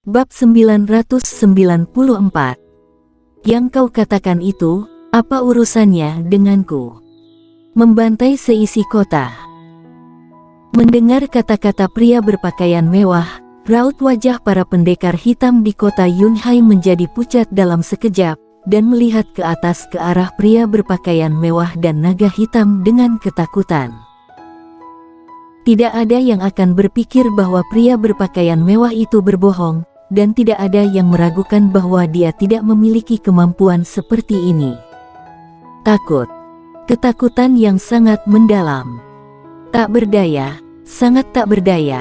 Bab 994. Yang kau katakan itu, apa urusannya denganku? Membantai seisi kota. Mendengar kata-kata pria berpakaian mewah, raut wajah para pendekar hitam di kota Yunhai menjadi pucat dalam sekejap, dan melihat ke atas ke arah pria berpakaian mewah dan naga hitam dengan ketakutan. Tidak ada yang akan berpikir bahwa pria berpakaian mewah itu berbohong, dan tidak ada yang meragukan bahwa dia tidak memiliki kemampuan seperti ini. Takut. Ketakutan yang sangat mendalam. Tak berdaya, sangat tak berdaya.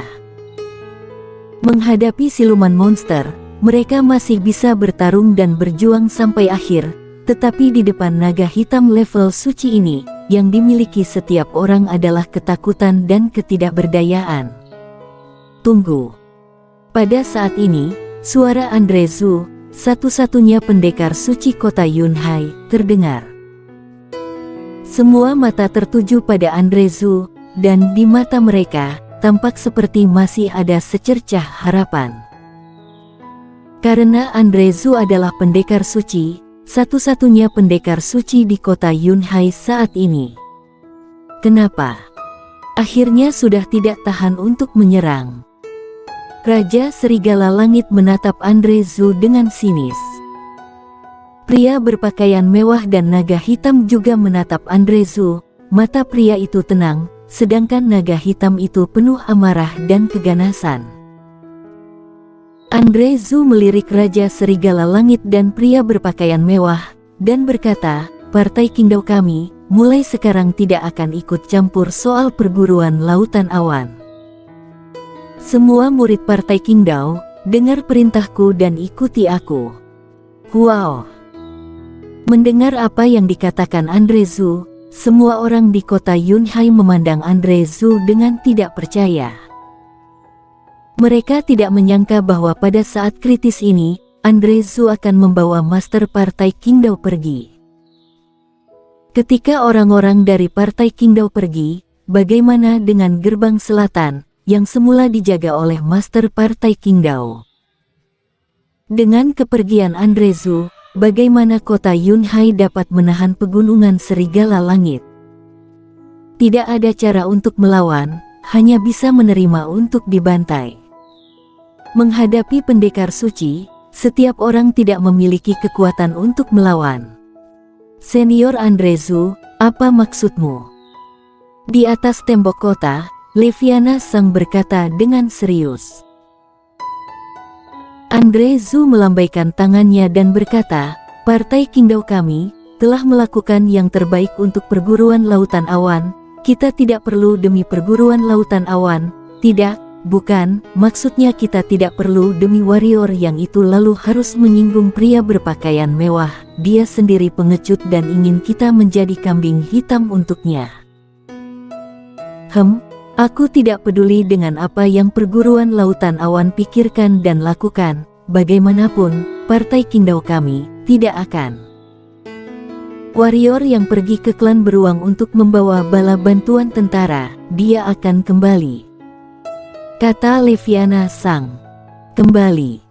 Menghadapi siluman monster, mereka masih bisa bertarung dan berjuang sampai akhir, tetapi di depan naga hitam level suci ini, yang dimiliki setiap orang adalah ketakutan dan ketidakberdayaan. Tunggu. Pada saat ini, suara Andre Zhu, satu-satunya pendekar suci kota Yunhai, terdengar. Semua mata tertuju pada Andre Zhu, dan di mata mereka, tampak seperti masih ada secercah harapan. Karena Andre Zhu adalah pendekar suci, satu-satunya pendekar suci di kota Yunhai saat ini. Kenapa? Akhirnya sudah tidak tahan untuk menyerang. Raja Serigala Langit menatap Andre Zhu dengan sinis. Pria berpakaian mewah dan naga hitam juga menatap Andre Zhu. Mata pria itu tenang, sedangkan naga hitam itu penuh amarah dan keganasan. Andre Zhu melirik Raja Serigala Langit dan pria berpakaian mewah, dan berkata, "Partai Qingdao kami, mulai sekarang tidak akan ikut campur soal perguruan lautan awan. Semua murid Partai Qingdao, dengar perintahku dan ikuti aku." Wow! Mendengar apa yang dikatakan Andre Zhu, semua orang di kota Yunhai memandang Andre Zhu dengan tidak percaya. Mereka tidak menyangka bahwa pada saat kritis ini, Andre Zhu akan membawa Master Partai Qingdao pergi. Ketika orang-orang dari Partai Qingdao pergi, bagaimana dengan gerbang selatan, yang semula dijaga oleh Master Partai Qingdao? Dengan kepergian Andre Zhu, bagaimana kota Yunhai dapat menahan pegunungan Serigala Langit? Tidak ada cara untuk melawan, hanya bisa menerima untuk dibantai. Menghadapi pendekar suci, setiap orang tidak memiliki kekuatan untuk melawan. Senior Andre Zhu, apa maksudmu? Di atas tembok kota, Leviana Sang berkata dengan serius. Andre Zhu melambaikan tangannya dan berkata, "Partai Qingdao kami telah melakukan yang terbaik untuk perguruan lautan awan. Kita tidak perlu demi perguruan lautan awan." "Tidak, bukan, maksudnya kita tidak perlu demi warrior yang itu." Lalu harus menyinggung pria berpakaian mewah. Dia sendiri pengecut dan ingin kita menjadi kambing hitam untuknya. Aku tidak peduli dengan apa yang perguruan lautan awan pikirkan dan lakukan. Bagaimanapun, Partai Qingdao kami tidak akan. Warrior yang pergi ke klan beruang untuk membawa bala bantuan tentara, dia akan kembali. Kata Leviana Sang. Kembali.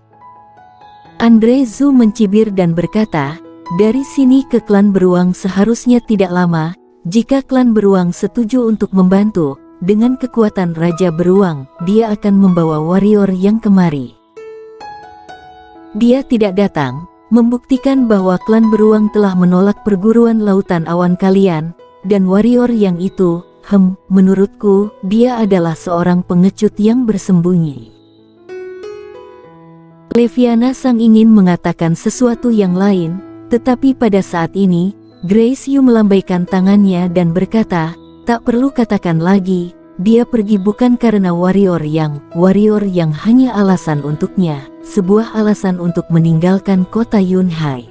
Andre Zhu mencibir dan berkata, "Dari sini ke klan beruang seharusnya tidak lama. Jika klan beruang setuju untuk membantu, dengan kekuatan Raja Beruang, dia akan membawa warrior yang kemari." Dia tidak datang, membuktikan bahwa klan beruang telah menolak perguruan lautan awan kalian, dan warrior yang itu, menurutku, dia adalah seorang pengecut yang bersembunyi. Leviana Sang ingin mengatakan sesuatu yang lain, tetapi pada saat ini, Grace Yu melambaikan tangannya dan berkata, "Tak perlu katakan lagi, dia pergi bukan karena warrior yang hanya alasan untuknya, sebuah alasan untuk meninggalkan kota Yunhai."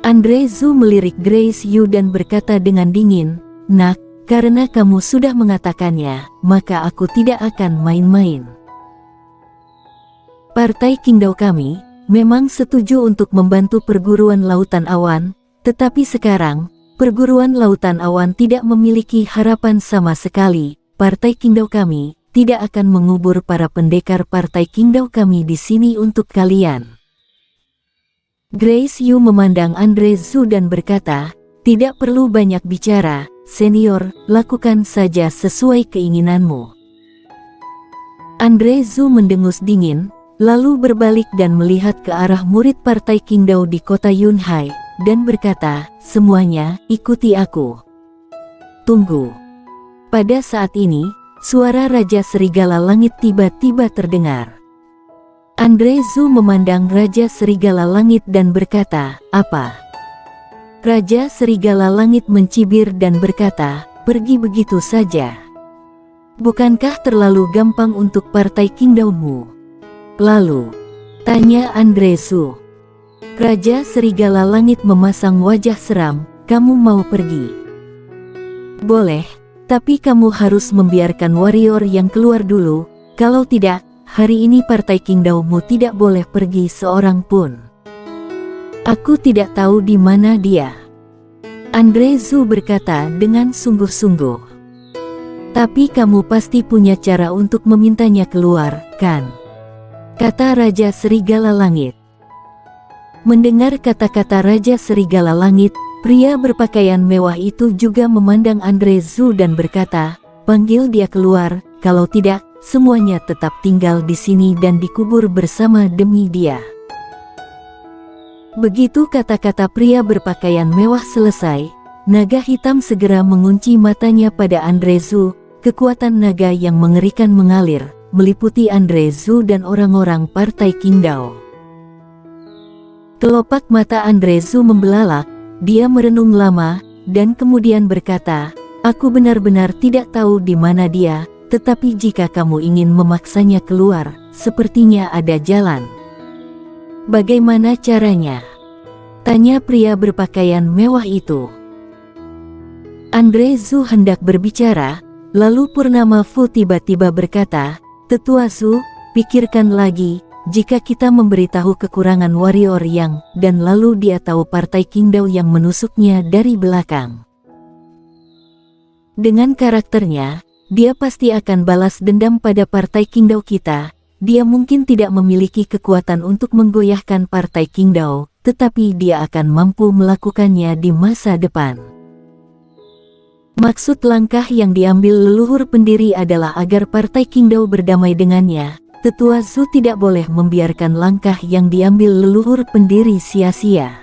Andre Zhu melirik Grace Yu dan berkata dengan dingin, "Nak, karena kamu sudah mengatakannya, maka aku tidak akan main-main. Partai Qingdao kami memang setuju untuk membantu perguruan lautan awan, tetapi sekarang, perguruan lautan awan tidak memiliki harapan sama sekali. Partai Qingdao kami tidak akan mengubur para pendekar Partai Qingdao kami di sini untuk kalian. Grace Yu memandang Andre Zhu dan berkata, tidak perlu banyak bicara, senior, lakukan saja sesuai keinginanmu. Andre Zhu mendengus dingin, lalu berbalik dan melihat ke arah murid Partai Qingdao di kota Yunhai, dan berkata, semuanya, ikuti aku. Tunggu. Pada saat ini, suara Raja Serigala Langit tiba-tiba terdengar. Andre Zhu memandang Raja Serigala Langit dan berkata, apa? Raja Serigala Langit mencibir dan berkata, pergi begitu saja. Bukankah terlalu gampang untuk Partai Qingdao-mu? Lalu, tanya Andre Zhu. Raja Serigala Langit memasang wajah seram, kamu mau pergi? Boleh. Tapi kamu harus membiarkan warrior yang keluar dulu, kalau tidak, hari ini Partai Qingdao-mu tidak boleh pergi seorang pun. Aku tidak tahu di mana dia. Andre Zhu berkata dengan sungguh-sungguh. Tapi kamu pasti punya cara untuk memintanya keluar, kan? Kata Raja Serigala Langit. Mendengar kata-kata Raja Serigala Langit, pria berpakaian mewah itu juga memandang Andre Zhu dan berkata, panggil dia keluar, kalau tidak, semuanya tetap tinggal di sini dan dikubur bersama demi dia. Begitu kata-kata pria berpakaian mewah selesai, naga hitam segera mengunci matanya pada Andre Zhu, kekuatan naga yang mengerikan mengalir, meliputi Andre Zhu dan orang-orang Partai Qingdao. Kelopak mata Andre Zhu membelalak. Dia merenung lama, dan kemudian berkata, aku benar-benar tidak tahu di mana dia, tetapi jika kamu ingin memaksanya keluar, sepertinya ada jalan. Bagaimana caranya? Tanya pria berpakaian mewah itu. Andre Zhu hendak berbicara, lalu Purnama Fu tiba-tiba berkata, Tetua Zhu, pikirkan lagi. Jika kita memberitahu kekurangan warrior yang, dan lalu dia tahu Partai Qingdao yang menusuknya dari belakang. Dengan karakternya, dia pasti akan balas dendam pada Partai Qingdao kita. Dia mungkin tidak memiliki kekuatan untuk menggoyahkan Partai Qingdao, tetapi dia akan mampu melakukannya di masa depan. Maksud langkah yang diambil leluhur pendiri adalah agar Partai Qingdao berdamai dengannya. Tetua Zhu tidak boleh membiarkan langkah yang diambil leluhur pendiri sia-sia.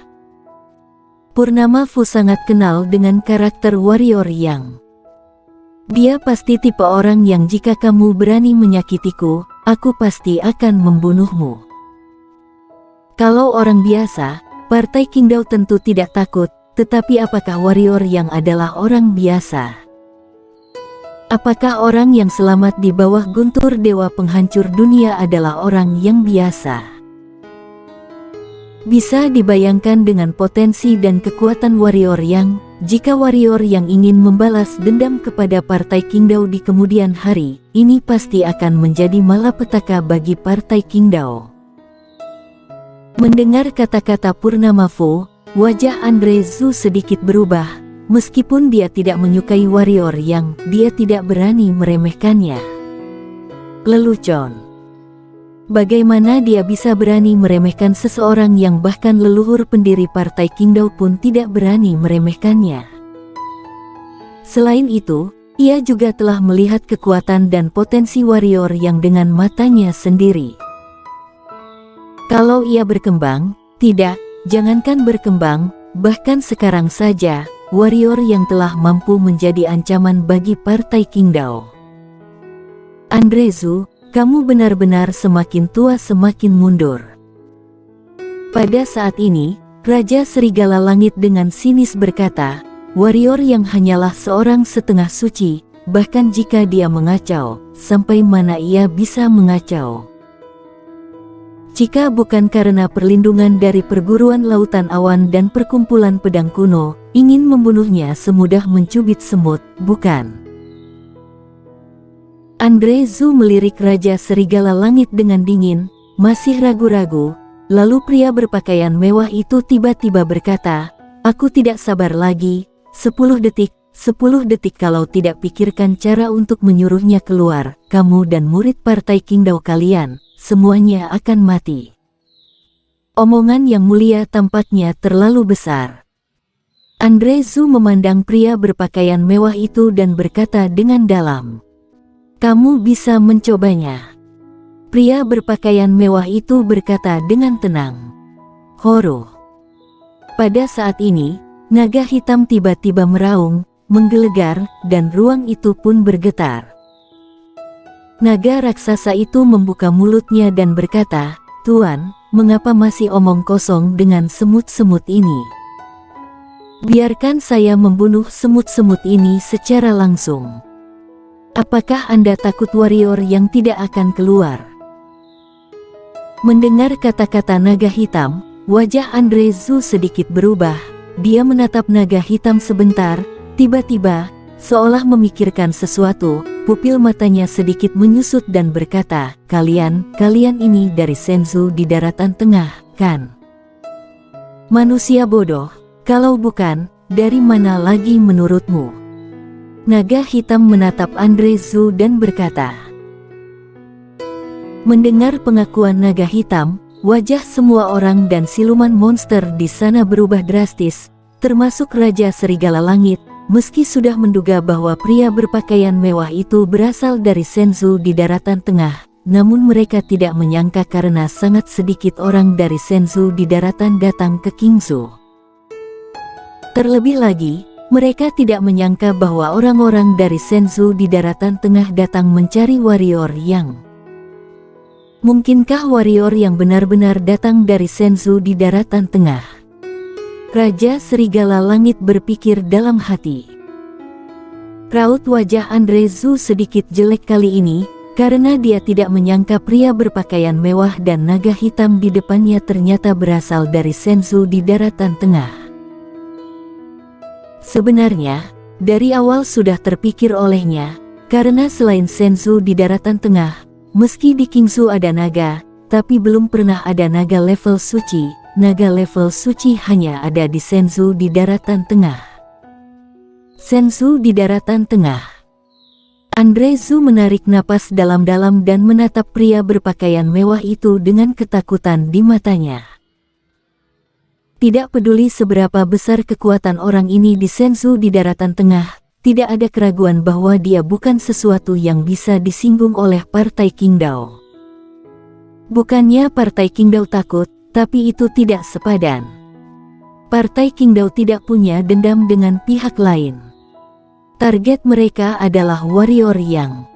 Purnama Fu sangat kenal dengan karakter warrior yang. Dia pasti tipe orang yang jika kamu berani menyakitiku, aku pasti akan membunuhmu. Kalau orang biasa, Partai Qingdao tentu tidak takut, tetapi apakah warrior yang adalah orang biasa? Apakah orang yang selamat di bawah guntur dewa penghancur dunia adalah orang yang biasa? Bisa dibayangkan dengan potensi dan kekuatan warrior yang, jika warrior yang ingin membalas dendam kepada Partai Qingdao di kemudian hari, ini pasti akan menjadi malapetaka bagi Partai Qingdao. Mendengar kata-kata Purnama Fu, wajah Andre Zhu sedikit berubah. Meskipun dia tidak menyukai warrior yang, dia tidak berani meremehkannya. Lelucon. Bagaimana dia bisa berani meremehkan seseorang yang bahkan leluhur pendiri Partai Qingdao pun tidak berani meremehkannya? Selain itu, ia juga telah melihat kekuatan dan potensi warrior yang dengan matanya sendiri. Kalau ia berkembang, tidak, jangankan berkembang, bahkan sekarang saja, warrior yang telah mampu menjadi ancaman bagi Partai Qingdao. Andre Zhu, kamu benar-benar semakin tua semakin mundur. Pada saat ini, Raja Serigala Langit dengan sinis berkata, warrior yang hanyalah seorang setengah suci, bahkan jika dia mengacau, sampai mana ia bisa mengacau? Jika bukan karena perlindungan dari perguruan lautan awan dan perkumpulan pedang kuno, ingin membunuhnya semudah mencubit semut, bukan? Andre Zhu melirik Raja Serigala Langit dengan dingin, masih ragu-ragu, lalu pria berpakaian mewah itu tiba-tiba berkata, aku tidak sabar lagi, 10 detik, 10 detik kalau tidak pikirkan cara untuk menyuruhnya keluar, kamu dan murid partai Qingdao kalian, semuanya akan mati. Omongan yang mulia tampaknya terlalu besar. Andre Zhu memandang pria berpakaian mewah itu dan berkata dengan dalam, "Kamu bisa mencobanya." Pria berpakaian mewah itu berkata dengan tenang, "Horo." Pada saat ini, naga hitam tiba-tiba meraung, menggelegar, dan ruang itu pun bergetar. Naga raksasa itu membuka mulutnya dan berkata, "Tuan, mengapa masih omong kosong dengan semut-semut ini? Biarkan saya membunuh semut-semut ini secara langsung. Apakah Anda takut warrior yang tidak akan keluar?" Mendengar kata-kata naga hitam, wajah Andre Zhu sedikit berubah. Dia menatap naga hitam sebentar, tiba-tiba, seolah memikirkan sesuatu, pupil matanya sedikit menyusut dan berkata, Kalian ini dari Shenzhou di daratan tengah, kan? Manusia bodoh, kalau bukan, dari mana lagi menurutmu?" Naga hitam menatap Andre Zhu dan berkata. Mendengar pengakuan naga hitam, wajah semua orang dan siluman monster di sana berubah drastis, termasuk Raja Serigala Langit. Meski sudah menduga bahwa pria berpakaian mewah itu berasal dari Shenzhou di daratan tengah, namun mereka tidak menyangka karena sangat sedikit orang dari Shenzhou di daratan datang ke Qingzhou. Terlebih lagi, mereka tidak menyangka bahwa orang-orang dari Shenzhou di daratan tengah datang mencari warrior yang... Mungkinkah warrior yang benar-benar datang dari Shenzhou di daratan tengah? Raja Serigala Langit berpikir dalam hati. Raut wajah Andre Zhu sedikit jelek kali ini, karena dia tidak menyangka pria berpakaian mewah dan naga hitam di depannya ternyata berasal dari Shenzhou di daratan tengah. Sebenarnya, dari awal sudah terpikir olehnya, karena selain Shenzhou di daratan tengah, meski di Qingzhou ada naga, tapi belum pernah ada naga level suci. Naga level suci hanya ada di Shenzhou di daratan tengah. Shenzhou di daratan tengah. Andre Zhu menarik napas dalam-dalam dan menatap pria berpakaian mewah itu dengan ketakutan di matanya. Tidak peduli seberapa besar kekuatan orang ini di Shenzhou di daratan tengah, tidak ada keraguan bahwa dia bukan sesuatu yang bisa disinggung oleh partai Qingdao. Bukannya partai Qingdao takut, tapi itu tidak sepadan. Partai Qingdao tidak punya dendam dengan pihak lain. Target mereka adalah warrior yang.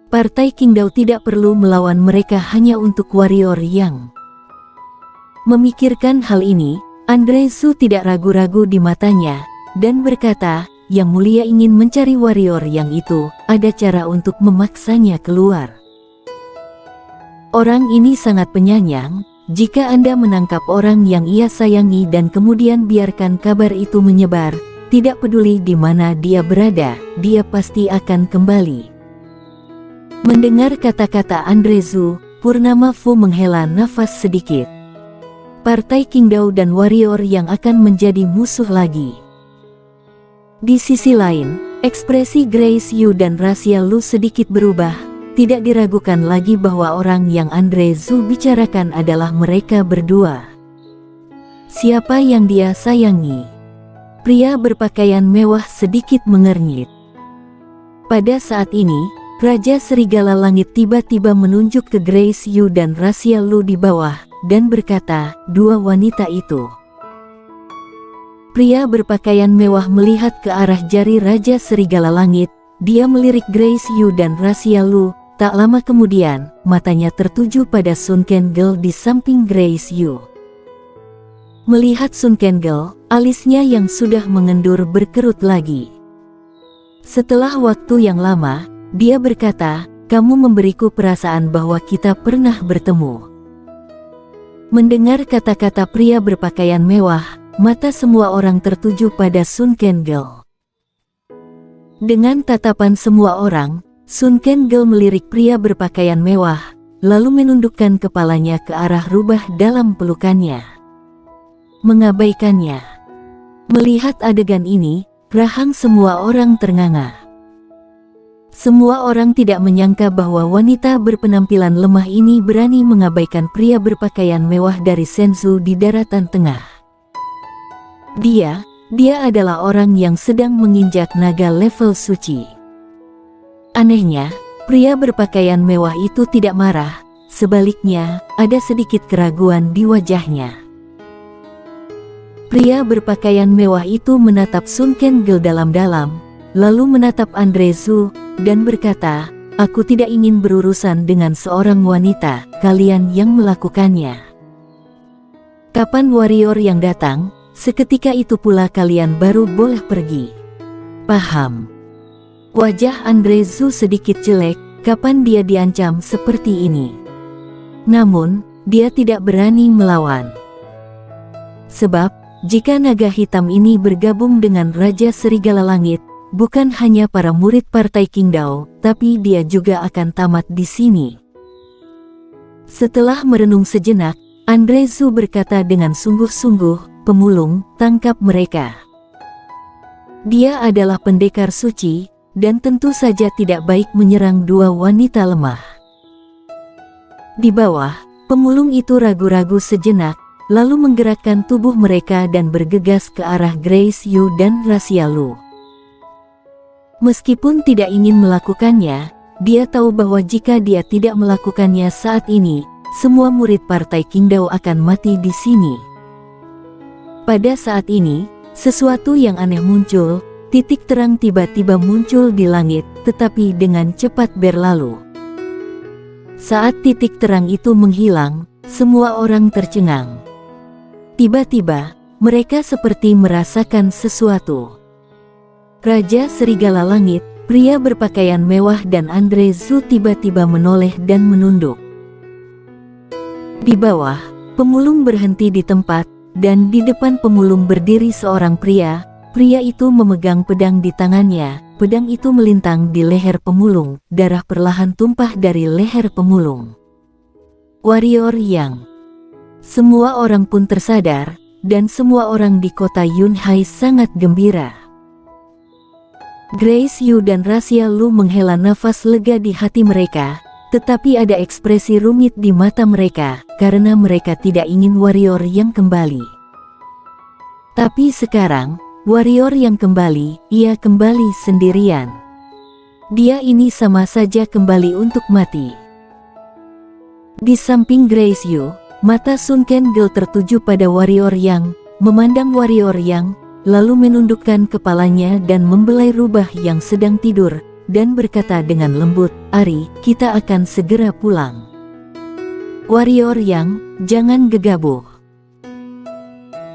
Partai Qingdao tidak perlu melawan mereka hanya untuk warrior yang. Memikirkan hal ini, Andre Zhu tidak ragu-ragu di matanya, dan berkata, Yang Mulia ingin mencari warrior yang itu, ada cara untuk memaksanya keluar. Orang ini sangat penyayang. Jika Anda menangkap orang yang ia sayangi dan kemudian biarkan kabar itu menyebar, tidak peduli di mana dia berada, dia pasti akan kembali. Mendengar kata-kata Andre Zhu, Purnama Fu menghela nafas sedikit. Partai Qingdao dan warrior yang akan menjadi musuh lagi. Di sisi lain, ekspresi Grace Yu dan Rasia Lu sedikit berubah. Tidak diragukan lagi bahwa orang yang Andre Zhu bicarakan adalah mereka berdua. Siapa yang dia sayangi? Pria berpakaian mewah sedikit mengernyit. Pada saat ini, Raja Serigala Langit tiba-tiba menunjuk ke Grace Yu dan Rasia Lu di bawah, dan berkata, dua wanita itu. Pria berpakaian mewah melihat ke arah jari Raja Serigala Langit, dia melirik Grace Yu dan Rasia Lu. Tak lama kemudian, matanya tertuju pada Sun Kangel di samping Grace Yu. Melihat Sun Kangel, alisnya yang sudah mengendur berkerut lagi. Setelah waktu yang lama, dia berkata, "Kamu memberiku perasaan bahwa kita pernah bertemu." Mendengar kata-kata pria berpakaian mewah, mata semua orang tertuju pada Sun Kangel. Dengan tatapan semua orang, Sun Kangel melirik pria berpakaian mewah, lalu menundukkan kepalanya ke arah rubah dalam pelukannya. Mengabaikannya. Melihat adegan ini, Rahang semua orang ternganga. Semua orang tidak menyangka bahwa wanita berpenampilan lemah ini berani mengabaikan pria berpakaian mewah dari Senzu di daratan tengah. Dia adalah orang yang sedang menginjak naga level suci. Anehnya, pria berpakaian mewah itu tidak marah, sebaliknya, ada sedikit keraguan di wajahnya. Pria berpakaian mewah itu menatap Sun Kangel dalam-dalam, lalu menatap Andre Zhu, dan berkata, "Aku tidak ingin berurusan dengan seorang wanita, kalian yang melakukannya. Kapan warrior yang datang, seketika itu pula kalian baru boleh pergi." Paham? Wajah Andre Zhu sedikit jelek, kapan dia diancam seperti ini. Namun, dia tidak berani melawan. Sebab, jika naga hitam ini bergabung dengan Raja Serigala Langit, bukan hanya para murid Partai Qingdao, tapi dia juga akan tamat di sini. Setelah merenung sejenak, Andre Zhu berkata dengan sungguh-sungguh, "Pemulung, tangkap mereka." Dia adalah pendekar suci, dan tentu saja tidak baik menyerang dua wanita lemah. Di bawah, pemulung itu ragu-ragu sejenak, lalu menggerakkan tubuh mereka dan bergegas ke arah Grace Yu dan Rasia Lu. Meskipun tidak ingin melakukannya, dia tahu bahwa jika dia tidak melakukannya saat ini, semua murid Partai Qingdao akan mati di sini. Pada saat ini, sesuatu yang aneh muncul, titik terang tiba-tiba muncul di langit, tetapi dengan cepat berlalu. Saat titik terang itu menghilang, semua orang tercengang. Tiba-tiba, mereka seperti merasakan sesuatu. Raja Serigala Langit, pria berpakaian mewah dan Andre Zhu tiba-tiba menoleh dan menunduk. Di bawah, pemulung berhenti di tempat, dan di depan pemulung berdiri seorang pria. Pria itu memegang pedang di tangannya, pedang itu melintang di leher pemulung, darah perlahan tumpah dari leher pemulung. Warrior Yang. Semua orang pun tersadar, dan semua orang di kota Yunhai sangat gembira. Grace Yu dan Rasia Lu menghela nafas lega di hati mereka, tetapi ada ekspresi rumit di mata mereka, karena mereka tidak ingin warrior yang kembali. Tapi sekarang, warrior yang kembali, ia kembali sendirian. Dia ini sama saja kembali untuk mati. Di samping Grace Yu, mata Sun Kangel tertuju pada warrior Yang, memandang warrior Yang, lalu menundukkan kepalanya dan membelai rubah yang sedang tidur, dan berkata dengan lembut, "Ari, kita akan segera pulang." Warrior Yang, jangan gegabah.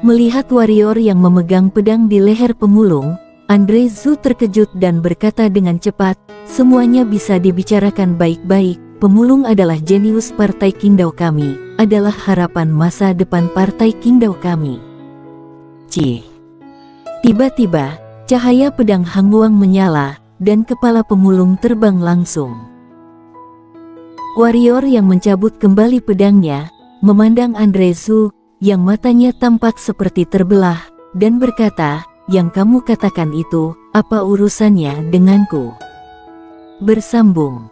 Melihat warrior yang memegang pedang di leher pemulung, Andre Zhu terkejut dan berkata dengan cepat, "Semuanya bisa dibicarakan baik-baik. Pemulung adalah jenius Partai Qingdao kami, adalah harapan masa depan Partai Qingdao kami." Cih. Tiba-tiba, cahaya pedang Hang Wang menyala, dan kepala pemulung terbang langsung. Warrior yang mencabut kembali pedangnya, memandang Andre Zhu, yang matanya tampak seperti terbelah, dan berkata, "Yang kamu katakan itu, apa urusannya denganku?" Bersambung.